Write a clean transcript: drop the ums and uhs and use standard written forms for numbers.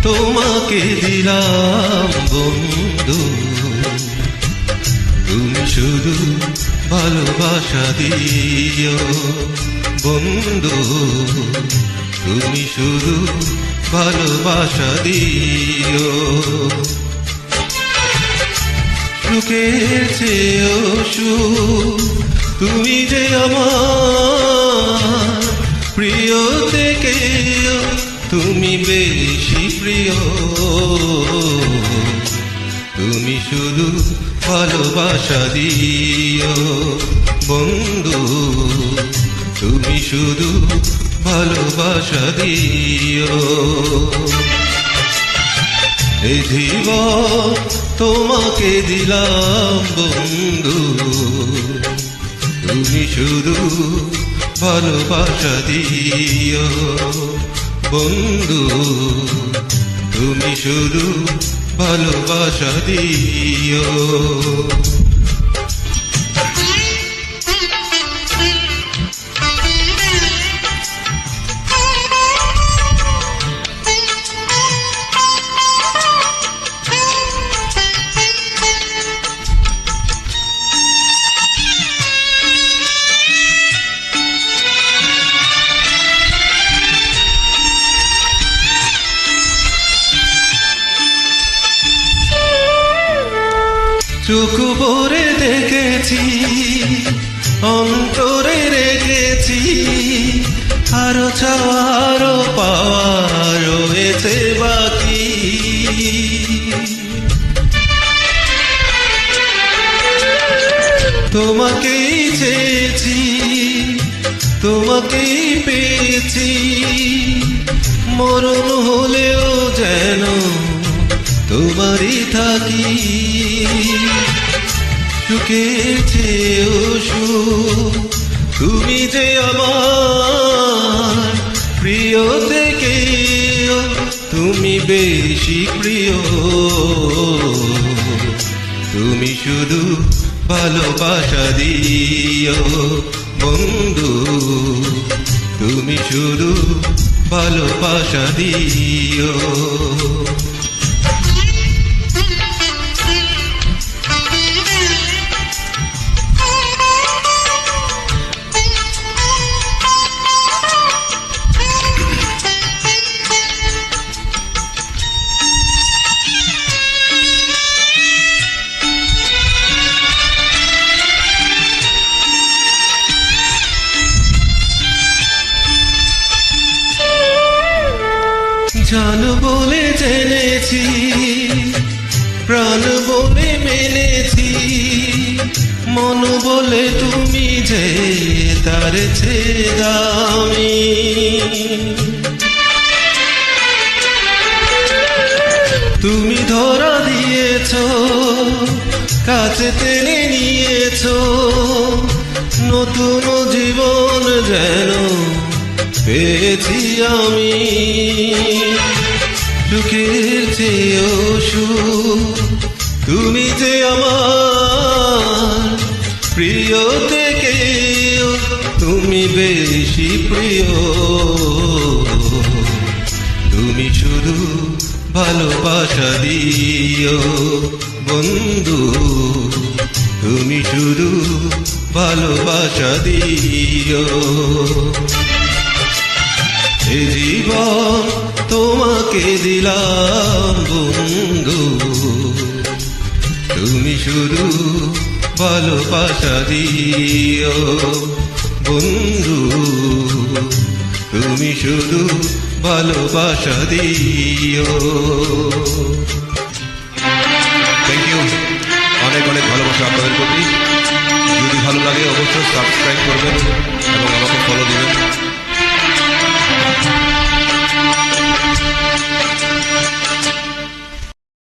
তোমাকে দিলাম বন্ধু, তুমি শুধু ভালোবাসা দিও বন্ধু, তুমি শুধু ভালোবাসা দিও। সুখের চেয়েও সুখ, তুমি যে আমার প্রিয় থেকে তুমি বেশি প্রিয়, তুমি শুধু ভালোবাসা দিও বন্ধু, তুমি শুধু ভালোবাসা দিও। এই জীবন তোমাকে দিলাম বন্ধু, তুমি শুধু ভালোবাসা দিও বন্ধু, তুমি শুধু ভালোবাসা দিও। চোখ ভরে দেখেছি, অন্তরে রেখেছি, আরো চাওয়ার পাওয়া রয়েছে বাকি। তোমাকেই চেয়েছি, তোমাকেই পেয়েছি, মরণ হলেও যেন তোমারই থাকি। সুখের চেয়েও সুখ, তুমি যে আমার প্রিয় থেকে তুমি বেশি প্রিয়, তুমি শুধু ভালোবাসা দিও বন্ধু, তুমি শুধু ভালোবাসা দিও। জান বলে জেনেছি, প্রাণ বলে মেনেছি, মন বলে তুমি যে তার চেয়ে দামি। তুমি ধরা দিয়েছ, কাছে টেনে নিয়েছ, নতুন জীবন যেন পেয়েছি আমি। সুখের চেয়েও সুখ, তুমি যে আমার প্রিয় থেকে তুমি বেশি প্রিয়, তুমি শুধু ভালোবাসা দিও বন্ধু, তুমি শুধু ভালোবাসা দিও। এ জীবন তোমাকে দিলাম বন্ধু, তুমি শুধু ভালোবাসা দিও বন্ধু, তুমি শুধু ভালোবাসা দিও। থ্যাংক ইউ, অনেক অনেক ভালোবাসা আপনাদের প্রতি। যদি ভালো লাগে অবশ্যই সাবস্ক্রাইব করবেন এবং আমাকে ফলো দিবেন।